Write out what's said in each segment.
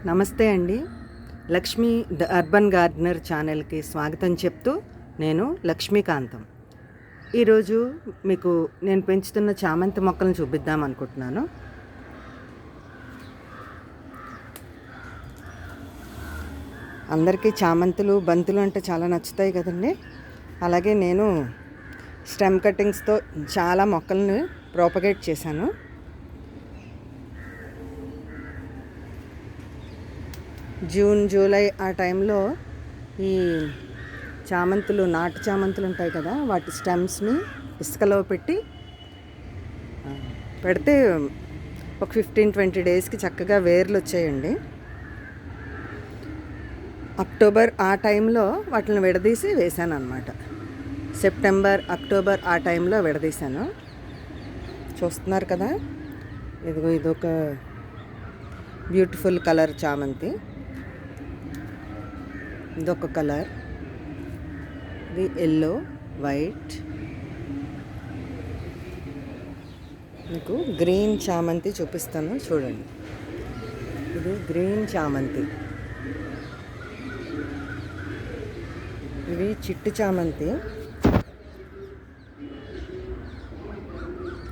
నమస్తే అండి. Lakshmi the urban gardener ఛానల్కి స్వాగతం చెప్తూ నేను లక్ష్మీకాంతం. ఈరోజు మీకు నేను పెంచుతున్న చామంతి మొక్కలను చూపిద్దాం అనుకుంటున్నాను. అందరికీ చామంతులు బంతులు అంటే చాలా నచ్చుతాయి కదండి. అలాగే నేను స్టెమ్ కటింగ్స్తో చాలా మొక్కలను ప్రోపగేట్ చేశాను. జూన్ జూలై ఆ టైంలో ఈ చామంతులు నాటు చామంతులు ఉంటాయి కదా, వాటి స్టెమ్స్ని ఇసుకలో పెడితే ఒక 15-20 డేస్కి చక్కగా వేర్లు వచ్చాయండి. అక్టోబర్ ఆ టైంలో వాటిని విడదీసి వేశాను అన్నమాట. సెప్టెంబర్ అక్టోబర్ ఆ టైంలో విడదీశాను. చూస్తున్నారు కదా, ఇదొక బ్యూటిఫుల్ కలర్ చామంతి. ఇదొక కలర్, ఇది ఎల్లో వైట్. మీకు గ్రీన్ చామంతి చూపిస్తాను చూడండి. ఇది గ్రీన్ చామంతి. ఇవి చిట్టు చామంతి,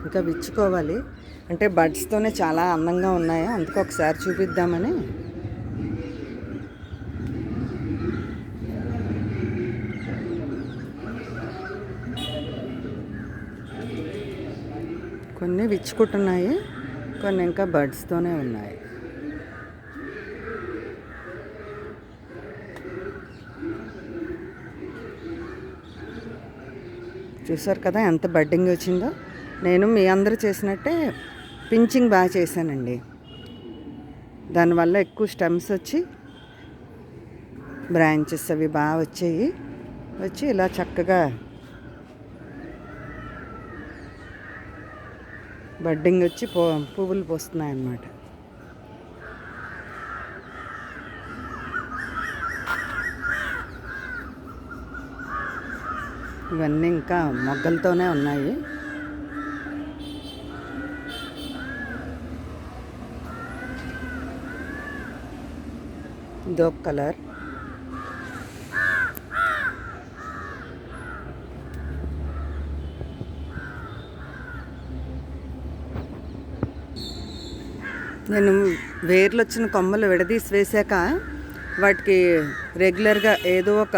ఇంకా విచ్చుకోవాలి. అంటే బడ్స్తోనే చాలా అందంగా ఉన్నాయి, అందుకు ఒకసారి చూపిద్దామని. కొన్ని విచ్చుకుంటున్నాయి, కొన్ని ఇంకా బడ్స్తోనే ఉన్నాయి. చూసారు కదా ఎంత బడ్డింగ్ వచ్చిందో. నేను మీ అందరూ చేసినట్టే పించింగ్ బాగా చేశానండి. దానివల్ల ఎక్కువ స్టెమ్స్ వచ్చి బ్రాంచెస్ అవి బాగా వచ్చి ఇలా చక్కగా బడ్డింగ్ వచ్చి పువ్వులు పోస్తున్నాయి అన్నమాట. ఇవన్నీ ఇంకా మొగ్గలతోనే ఉన్నాయి. ఇదొక కలర్. నేను వేర్లు వచ్చిన కొమ్మలు విడదీసి వేసాక వాటికి రెగ్యులర్గా ఏదో ఒక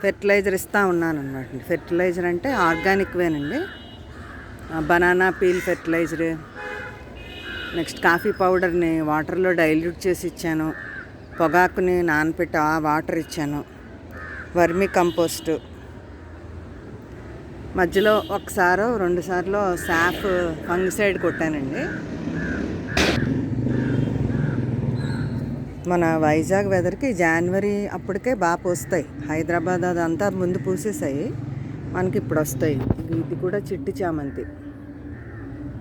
ఫెర్టిలైజర్ ఇస్తూ ఉన్నాను అనమాట. ఫెర్టిలైజర్ అంటే ఆర్గానిక్వేనండి. Banana peel fertiliser, next coffee పౌడర్ని వాటర్లో డైల్యూట్ చేసి ఇచ్చాను. పొగాకుని నానపెట్టి ఆ వాటర్ ఇచ్చాను. వర్మి కంపోస్టు, మధ్యలో ఒకసారో 2 సార్లు సాఫ్ ఫంగిసైడ్ కొట్టానండి. మన వైజాగ్ వెదర్కి జనవరి అప్పటికే బాగా పూస్తాయి. హైదరాబాద్ అదంతా ముందు పూసేసాయి, మనకి ఇప్పుడు వస్తాయి. ఇది కూడా చిట్టి చామంతి.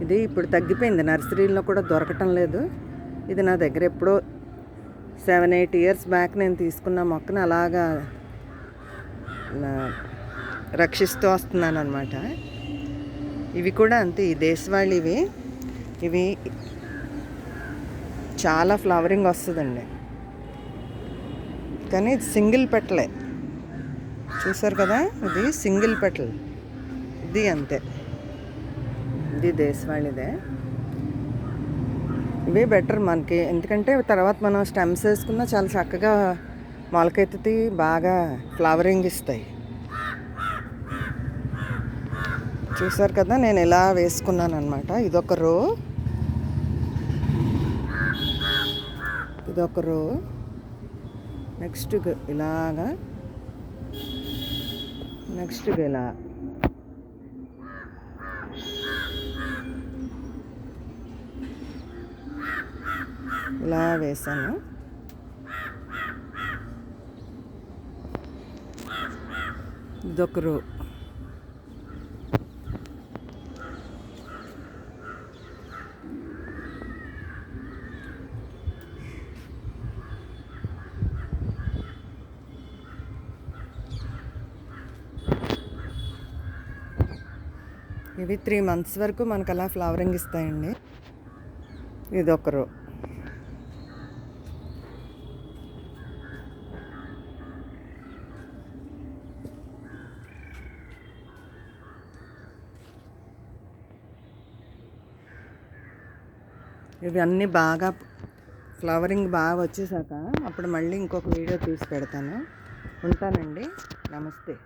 ఇది ఇప్పుడు తగ్గిపోయింది, నర్సరీలో కూడా దొరకటం లేదు. ఇది నా దగ్గర ఎప్పుడో 7-8 ఇయర్స్ బ్యాక్ నేను తీసుకున్న మొక్కను అలాగా రక్షిస్తూ వస్తున్నాను అనమాట. ఇవి కూడా అంతే, ఈ దేశవాళీవి. ఇవి చాలా ఫ్లవరింగ్ వస్తుందండి, కానీ ఇది సింగిల్ పెటలే. చూసారు కదా, ఇది సింగిల్ పెటల్. ఇది అంతే, ఇది దేశవాళిదే. ఇవే బెటర్ మనకి, ఎందుకంటే తర్వాత మనం స్టెమ్స్ వేసుకున్నా చాలా చక్కగా మొలకెత్తి బాగా ఫ్లవరింగ్ ఇస్తాయి. చూసారు కదా, నేను ఇలా వేసుకున్నాను అనమాట. ఇదొక రో, ఇదొక రో. నెక్స్ట్ ఇలాగా, నెక్స్ట్ ఇలా ఇలా వేసాను. ఇదొక రో. ఇవి 3 months వరకు మనకు అలా ఫ్లవరింగ్ ఇస్తాయండి. ఇదొక రో. ఇవన్నీ బాగా ఫ్లవరింగ్ బాగా వచ్చేసాక అప్పుడు మళ్ళీ ఇంకొక వీడియో తీసి పెడతాను. ఉంటానండి. నమస్తే.